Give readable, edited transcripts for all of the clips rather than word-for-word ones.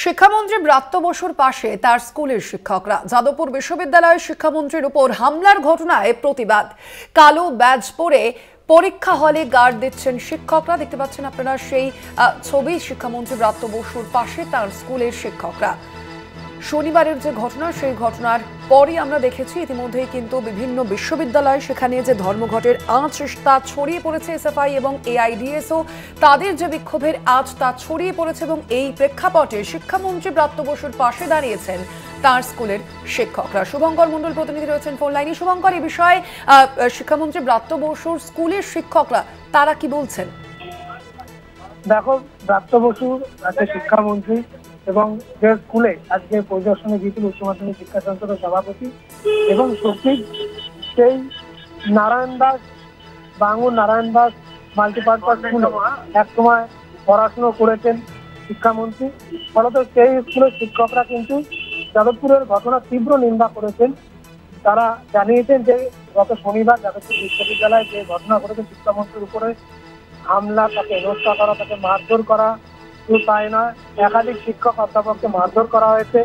শিক্ষামন্ত্রী ব্রাত্য বসুর পাশে তার স্কুলের শিক্ষকরা। যাদবপুর বিশ্ববিদ্যালয়ের শিক্ষামন্ত্রীর উপর হামলার ঘটনায় প্রতিবাদ। কালো ব্যাজ পরে পরীক্ষা হলে গার্ড দিচ্ছেন শিক্ষকরা। দেখতে পাচ্ছেন আপনারা সেই ছবি। শিক্ষামন্ত্রী ব্রাত্য বসুর পাশে তার স্কুলের শিক্ষকরা। শনিবারের যে ঘটনা, সেই ঘটনার পরই আমরা দেখেছি ইতিমধ্যেই কিন্তু বিভিন্ন বিশ্ববিদ্যালয় সেখানে যে ধর্মঘটের আঁচ তা ছড়িয়ে পড়েছে। এসএফআই এবং এআইডিএসও তাদের যে বিক্ষোভের আঁচ তা ছড়িয়ে পড়েছে এবং এই প্রেক্ষাপটে শিক্ষামন্ত্রী ব্রাত্য বসুর পাশে দাঁড়িয়েছেন তার স্কুলের শিক্ষকরা। শুভঙ্কর মণ্ডল প্রতিনিধি রয়েছেন ফোন লাইনে। শুভঙ্কর, এই বিষয়ে শিক্ষামন্ত্রী ব্রাত্য বসুর স্কুলের শিক্ষকরা তারা কি বলছেন? দেখো, ব্রাত্য বসু শিক্ষামন্ত্রী এবং যে স্কুলে আজকে পরিদর্শনে গিয়েছিল উচ্চ মাধ্যমিক শিক্ষা সংসদের সভাপতি এবং সচিব, সেই নারায়ণ দাস বাঙুর নারায়ণ দাস মাল্টিপারপাস স্কুলে একসময় পড়াশুনো করেছেন শিক্ষামন্ত্রী। ফলত সেই স্কুলের শিক্ষকরা কিন্তু যাদবপুরের ঘটনা তীব্র নিন্দা করেছেন। তারা জানিয়েছেন যে গত শনিবার যাদবপুর বিশ্ববিদ্যালয়ে যে ঘটনা ঘটেছে শিক্ষামন্ত্রীর উপরে হামলা, তাকে হেনস্থা করা, তাকে মারধর করা, শুধু তাই নয় একাধিক শিক্ষক অধ্যাপককে মারধর করা হয়েছে।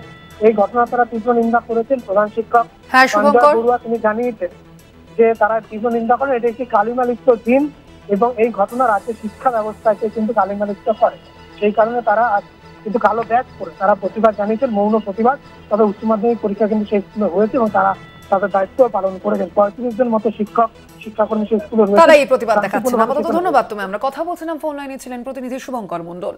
এই ঘটনা তারা তীব্র নিন্দা করেছেন। প্রধান শিক্ষক সঞ্জয় বড়ুয়া তিনি জানিয়েছেন যে তারা তীব্র নিন্দা করেন। এটি একটি কালিমালিপ্ত দিন এবং এই ঘটনা রাজ্যের শিক্ষা ব্যবস্থাকে কিন্তু কালিমালিপ্ত করে। সেই কারণে তারা কিন্তু কালো ব্যাজ করে তারা প্রতিবাদ জানিয়েছেন, মৌন প্রতিবাদ। তবে উচ্চ মাধ্যমিক পরীক্ষা কিন্তু সেই স্কুলে হয়েছে এবং তারা তাদের দায়িত্ব পালন করেছেন। 35 জন মতো শিক্ষাকর্মী সেই স্কুলে রয়েছে। তারা এই প্রতিবাদ দেখাচ্ছেন। আপাতত ধন্যবাদ। তুমি আমরা কথা বলছিলাম, ফোন লাইনে ছিলেন প্রতিনিধি শুভঙ্কর মণ্ডল।